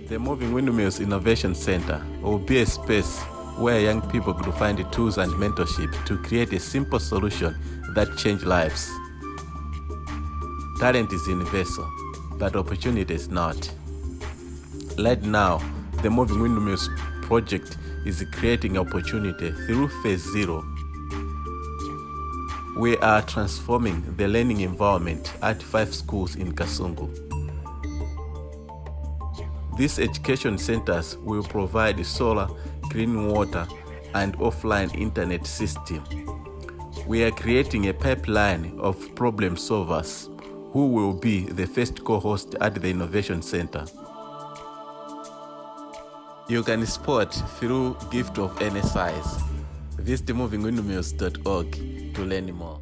The Moving Windmills Innovation Center will be a space where young people could find the tools and mentorship to create a simple solution that change lives. Talent is universal, but opportunity is not. Right now, the Moving Windmills project is creating opportunity through Phase 0. We are transforming the learning environment at 5 schools in Kasungu. These education centers will provide solar, clean water, and offline internet system. We are creating a pipeline of problem solvers who will be the first co-host at the Innovation Center. You can support through gift of any size. Visit movingwindmills.org to learn more.